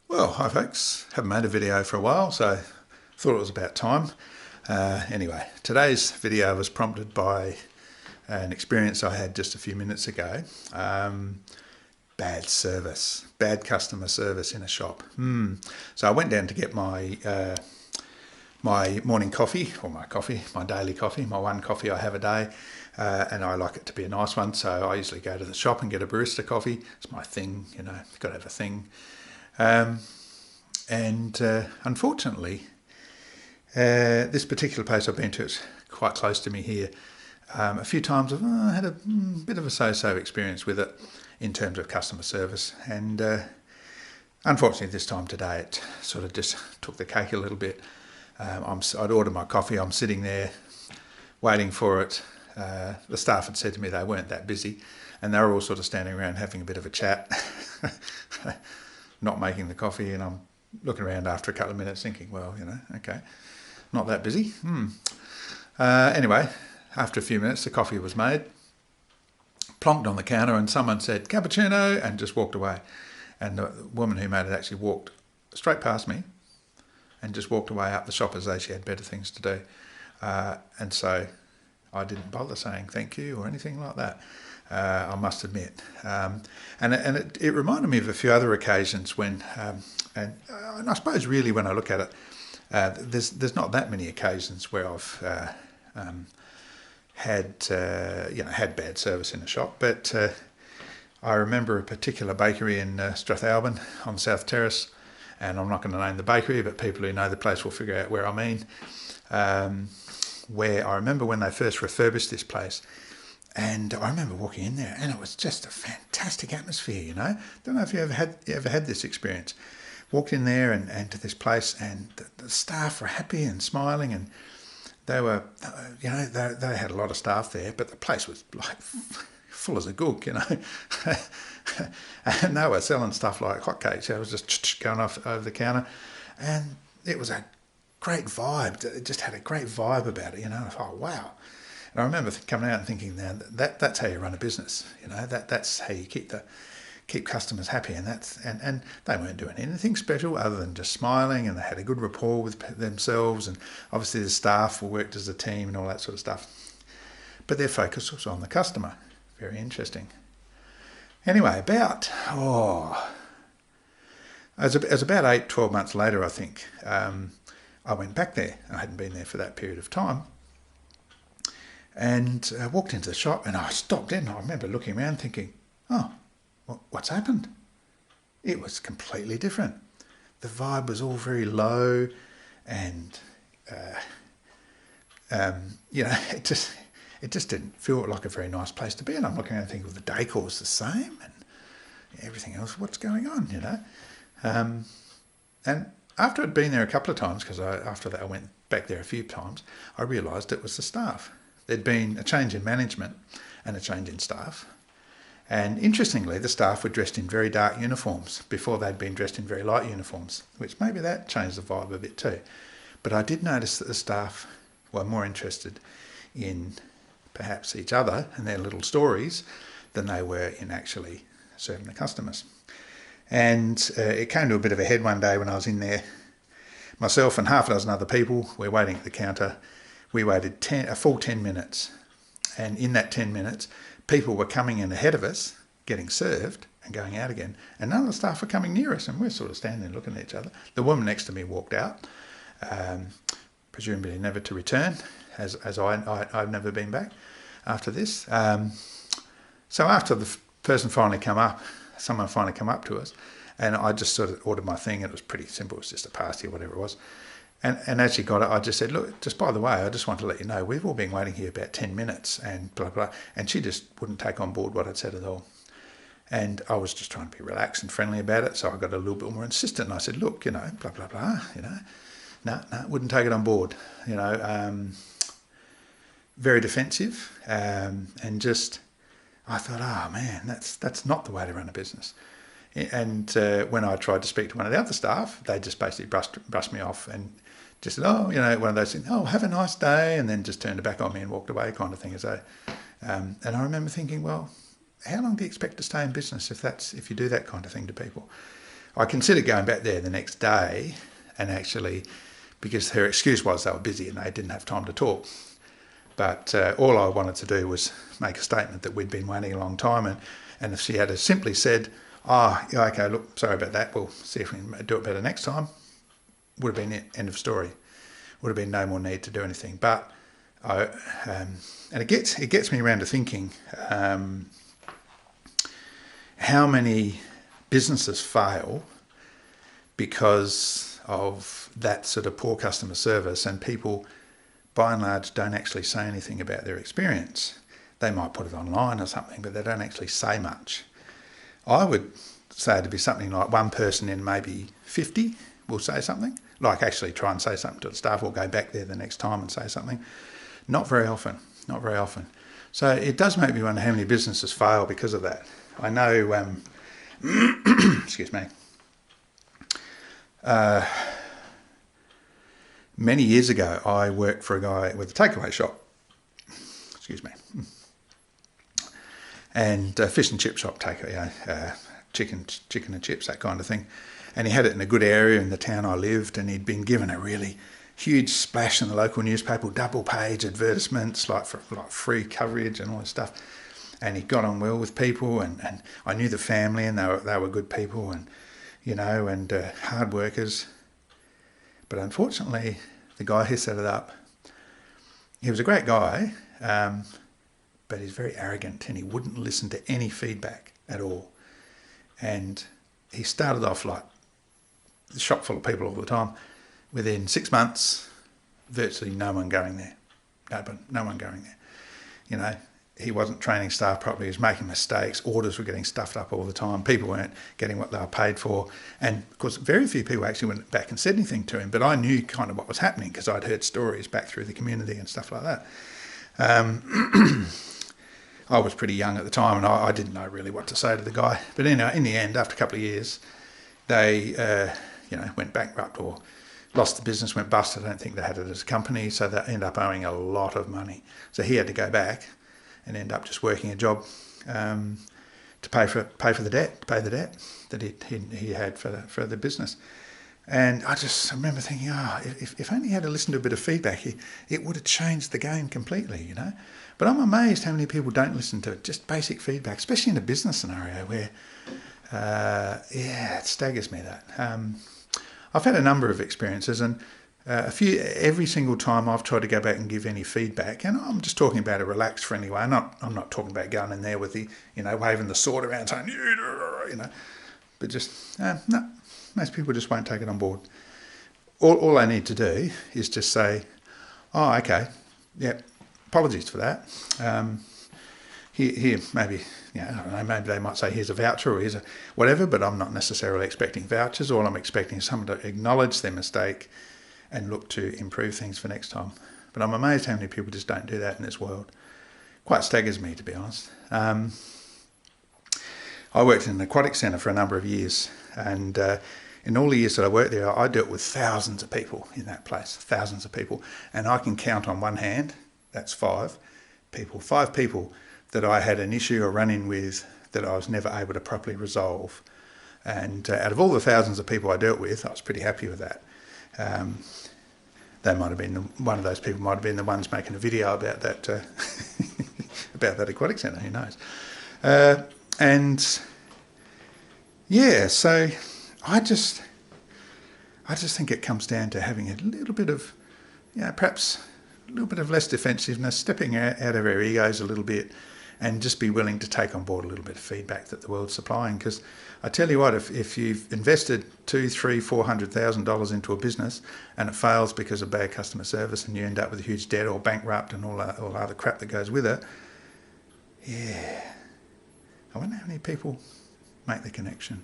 Well, hi folks. Haven't made a video for a while, so thought it was about time. Anyway, today's video was prompted by an experience I had just a few minutes ago. Bad service, bad customer service in a shop. So I went down to get my morning coffee, or my daily coffee, my one coffee I have a day, and I like it to be a nice one. So I usually go to the shop and get a barista coffee. It's my thing, you know. You've got to have a thing. Unfortunately, this particular place I've been to, it's quite close to me here. A few times I've had a bit of a so-so experience with it in terms of customer service, and unfortunately this time today it sort of just took the cake a little bit. I'd ordered my coffee, I'm sitting there waiting for it. The staff had said to me they weren't that busy, and they were all sort of standing around having a bit of a chat, not making the coffee, and I'm looking around after a couple of minutes thinking, well, you know, okay, not that busy. Anyway, after a few minutes the coffee was made, plonked on the counter, and someone said cappuccino and just walked away. And the woman who made it actually walked straight past me and just walked away up the shop as though she had better things to do. And so I didn't bother saying thank you or anything like that, I must admit. And it reminded me of a few other occasions when, and I suppose really when I look at it, there's not that many occasions where I've had bad service in a shop, but I remember a particular bakery in Strathalbyn on South Terrace, and I'm not going to name the bakery, but people who know the place will figure out where I mean. Where I remember when they first refurbished this place, and I remember walking in there, and it was just a fantastic atmosphere. You know, don't know if you ever had this experience. Walked in there and to this place, and the staff were happy and smiling, and they were, you know, they had a lot of staff there, but the place was like full as a gook, you know. And they were selling stuff like hotcakes. I was just going off over the counter, and it was a great vibe. It just had a great vibe about it, you know. I thought, wow. And I remember coming out and thinking, now that's how you run a business, you know. That's how you keep customers happy, and and they weren't doing anything special other than just smiling, and they had a good rapport with themselves, and obviously the staff worked as a team and all that sort of stuff. But their focus was on the customer. Very interesting. Anyway, it was about 12 months later, I think. I went back there. I hadn't been there for that period of time. And I walked into the shop, and I stopped in. I remember looking around thinking, oh, what's happened? It was completely different. The vibe was all very low, and you know, it just didn't feel like a very nice place to be. And I'm looking around and thinking, well, the decor was the same, and everything else. What's going on? You know, and after I'd been there a couple of times, because after that I went back there a few times, I realised it was the staff. There'd been a change in management and a change in staff. And interestingly, the staff were dressed in very dark uniforms before they'd been dressed in very light uniforms, which maybe that changed the vibe a bit too. But I did notice that the staff were more interested in perhaps each other and their little stories than they were in actually serving the customers. And it came to a bit of a head one day when I was in there. Myself and half a dozen other people were waiting at the counter. We waited a full 10 minutes. And in that 10 minutes, people were coming in ahead of us, getting served and going out again. And none of the staff were coming near us, and we're sort of standing there looking at each other. The woman next to me walked out, presumably never to return, as I've never been back after this. So after the person finally someone finally come up to us, and I just sort of ordered my thing. It was pretty simple. It was just a pasty or whatever it was. And as she got it, I just said, look, just by the way, I just want to let you know, we've all been waiting here about 10 minutes and blah, blah. And she just wouldn't take on board what I'd said at all. And I was just trying to be relaxed and friendly about it. So I got a little bit more insistent. And I said, look, you know, blah, blah, blah, you know. No, wouldn't take it on board, you know. Very defensive. And just, I thought, oh man, that's not the way to run a business. And when I tried to speak to one of the other staff, they just basically brushed me off and just said, oh, you know, one of those things, oh, have a nice day, and then just turned it back on me and walked away, kind of thing. And I remember thinking, well, how long do you expect to stay in business if you do that kind of thing to people? I considered going back there the next day, and actually, because her excuse was they were busy and they didn't have time to talk. But all I wanted to do was make a statement that we'd been waiting a long time, and if she had simply said, "Oh, yeah, okay, look, sorry about that, we'll see if we can do it better next time," would have been it, end of story. Would have been no more need to do anything. But and it gets me around to thinking how many businesses fail because of that sort of poor customer service, and people by and large don't actually say anything about their experience. They might put it online or something, but they don't actually say much. I would say it'd be something like one person in maybe 50 will say something, like actually try and say something to the staff or go back there the next time and say something. Not very often, not very often. So it does make me wonder how many businesses fail because of that. I know, excuse me, many years ago I worked for a guy with a takeaway shop, excuse me, and a fish and chip shop, takeaway, chicken and chips, that kind of thing. And he had it in a good area in the town I lived, and he'd been given a really huge splash in the local newspaper, double page advertisements, like free coverage and all this stuff. And he got on well with people, and I knew the family, and they were good people, and and hard workers. But unfortunately, the guy who set it up, he was a great guy, but he's very arrogant, and he wouldn't listen to any feedback at all. And he started off like the shop full of people all the time. Within 6 months, virtually no one going there. No one going there. He wasn't training staff properly. He was making mistakes. Orders were getting stuffed up all the time. People weren't getting what they were paid for. And of course, very few people actually went back and said anything to him. But I knew kind of what was happening because I'd heard stories back through the community and stuff like that. I was pretty young at the time, and I didn't know really what to say to the guy. But in the end, after a couple of years, they went bankrupt or lost the business, went bust. I don't think they had it as a company, so they ended up owing a lot of money. So he had to go back and end up just working a job to pay the debt that he had for the business. And I remember thinking, if only he had to listen to a bit of feedback, it would have changed the game completely, But I'm amazed how many people don't listen to just basic feedback, especially in a business scenario where, it staggers me that. I've had a number of experiences, and every single time I've tried to go back and give any feedback, and I'm just talking about a relaxed, friendly way. I'm not talking about going in there with the, waving the sword around saying, but just, no. Most people just won't take it on board. All I need to do is just say, "Oh, okay, yeah, apologies for that. Here, maybe, I don't know, maybe they might say, here's a voucher or here's a whatever," but I'm not necessarily expecting vouchers. All I'm expecting is someone to acknowledge their mistake and look to improve things for next time. But I'm amazed how many people just don't do that in this world. Quite staggers me, to be honest. I worked in an aquatic centre for a number of years, and in all the years that I worked there, I dealt with thousands of people in that place, thousands of people. And I can count on one hand, that's five people that I had an issue or run-in with that I was never able to properly resolve. And out of all the thousands of people I dealt with, I was pretty happy with that. They might have been, one of those people might have been the ones making a video about that, about that aquatic centre, who knows. So I just think it comes down to having a little bit of, perhaps a little bit of less defensiveness, stepping out of our egos a little bit, and just be willing to take on board a little bit of feedback that the world's supplying. Because I tell you what, if you've invested $200,000, $300,000, $400,000 into a business and it fails because of bad customer service, and you end up with a huge debt or bankrupt and all the other crap that goes with it, I wonder how many people make the connection.